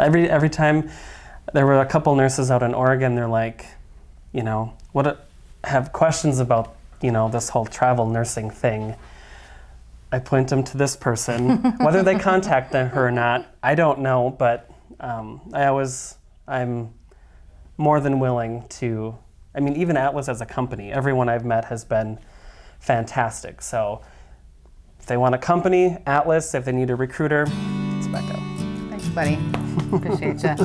Every time there were a couple nurses out in Oregon, they're like, have questions about, this whole travel nursing thing. I point them to this person. Whether they contact her or not, I don't know, but I'm more than willing to, even Atlas as a company, everyone I've met has been fantastic. So if they want a company, Atlas, if they need a recruiter, it's Becca. Thanks, buddy. Appreciate you.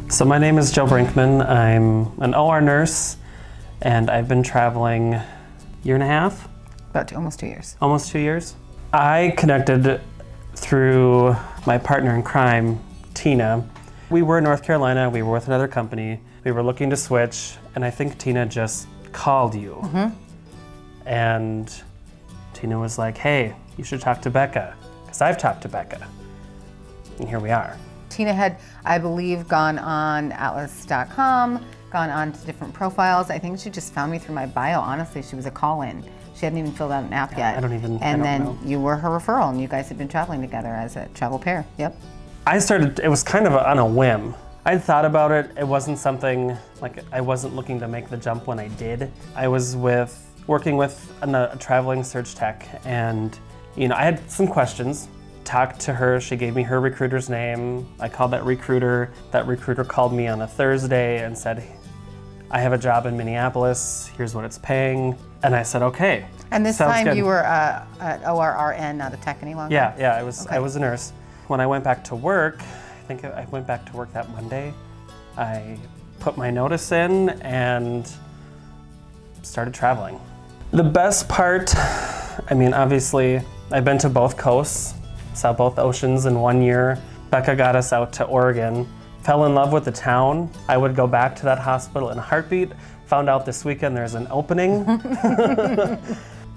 So my name is Joe Brinkman. I'm an OR nurse, and I've been traveling a year and a half. Almost 2 years. Almost 2 years. I connected through my partner in crime, Tina. We were in North Carolina. We were with another company. We were looking to switch, and I think Tina just called you. Mm-hmm. And Tina was like, hey, you should talk to Becca, because I've talked to Becca. And here we are. Tina had, I believe, gone on atlas.com, gone on to different profiles. I think she just found me through my bio. Honestly, she was a call-in. She hadn't even filled out an app yet. And then you were her referral, and you guys had been traveling together as a travel pair. Yep. It was kind of on a whim. I'd thought about it. It wasn't something, I wasn't looking to make the jump when I did. I was working with a traveling surge tech, and I had some questions. Talked to her, she gave me her recruiter's name. I called that recruiter. That recruiter called me on a Thursday and said, I have a job in Minneapolis, here's what it's paying. And I said, okay. And this time good. You were at ORRN, not a tech any longer? Yeah, I was a nurse. When I went back to work, I think I went back to work that Monday. I put my notice in and started traveling. The best part, obviously, I've been to both coasts. Saw both oceans in 1 year. Becca got us out to Oregon. Fell in love with the town. I would go back to that hospital in a heartbeat. Found out this weekend there's an opening.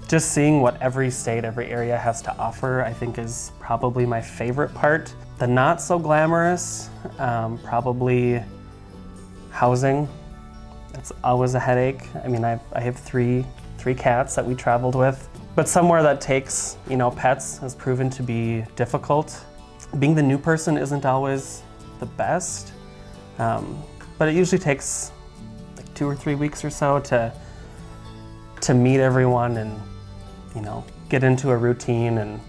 Just seeing what every state, every area has to offer, I think is probably my favorite part. The not so glamorous, probably housing. That's always a headache. I have three cats that we traveled with. But somewhere that takes, pets has proven to be difficult. Being the new person isn't always the best, but it usually takes 2 or 3 weeks or so to meet everyone and, get into a routine and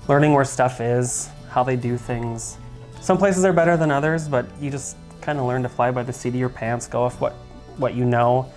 learning where stuff is, how they do things. Some places are better than others, but you just kind of learn to fly by the seat of your pants, go with what you know.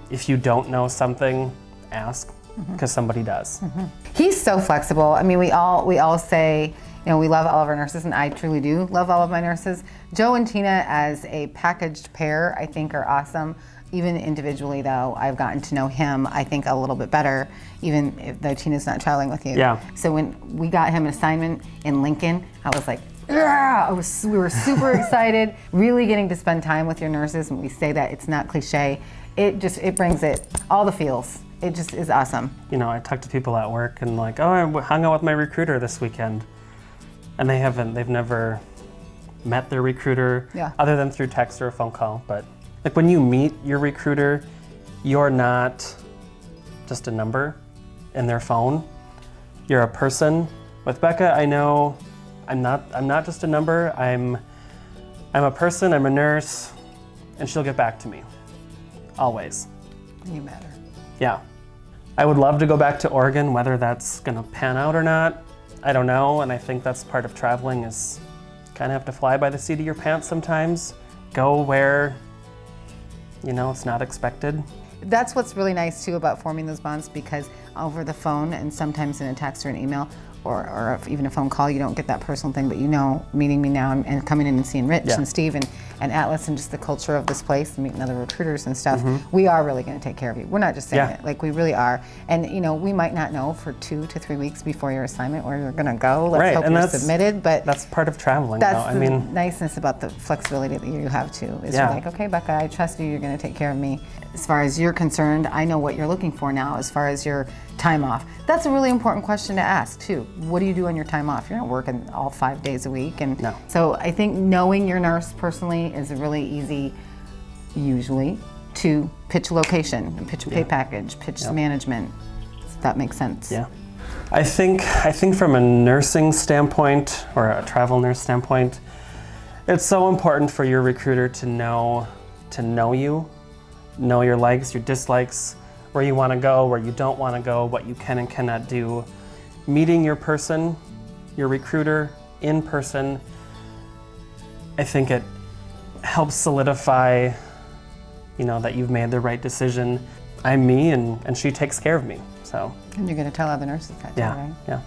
If you don't know something, ask. Because somebody does. Mm-hmm. He's so flexible. We all say, we love all of our nurses, and I truly do love all of my nurses. Joe and Tina as a packaged pair, I think, are awesome. Even individually, though, I've gotten to know him, I think, a little bit better, even though Tina's not traveling with you. Yeah. So when we got him an assignment in Lincoln, I was like, we were super excited, really getting to spend time with your nurses. And we say that, it's not cliche. It brings all the feels. It just is awesome. I talk to people at work and I hung out with my recruiter this weekend. And they've never met their recruiter other than through text or a phone call. But when you meet your recruiter, you're not just a number in their phone. You're a person. With Becca, I know I'm not just a number. I'm a person, I'm a nurse, and she'll get back to me. Always. You matter. Yeah. I would love to go back to Oregon. Whether that's going to pan out or not, I don't know. And I think that's part of traveling is kind of have to fly by the seat of your pants sometimes. Go where, it's not expected. That's what's really nice too about forming those bonds, because over the phone and sometimes in a text or an email or even a phone call, you don't get that personal thing, but meeting me now and coming in and seeing Rich and Steve and Atlas and just the culture of this place and meeting other recruiters and stuff, we are really going to take care of you. We're not just saying it, we really are. And we might not know for 2 to 3 weeks before your assignment where you're going to go. Let's hope you're submitted, but that's part of traveling. That's the niceness about the flexibility that you have too. Is you're like, okay, Becca, I trust you. You're going to take care of me. As far as you're concerned, I know what you're looking for now as far as your time off. That's a really important question to ask too. What do you do on your time off? You're not working all 5 days a week. No. So I think knowing your nurse personally is really easy, usually, to pitch a location, pitch a pay package, pitch the management. that makes sense. Yeah. I think from a nursing standpoint or a travel nurse standpoint, it's so important for your recruiter to know you, know your likes, your dislikes, where you want to go, where you don't want to go, what you can and cannot do. Meeting your person, your recruiter in person, I think it helps solidify, that you've made the right decision. I'm me and she takes care of me, so. And you're going to tell other nurses that too, right? Yeah.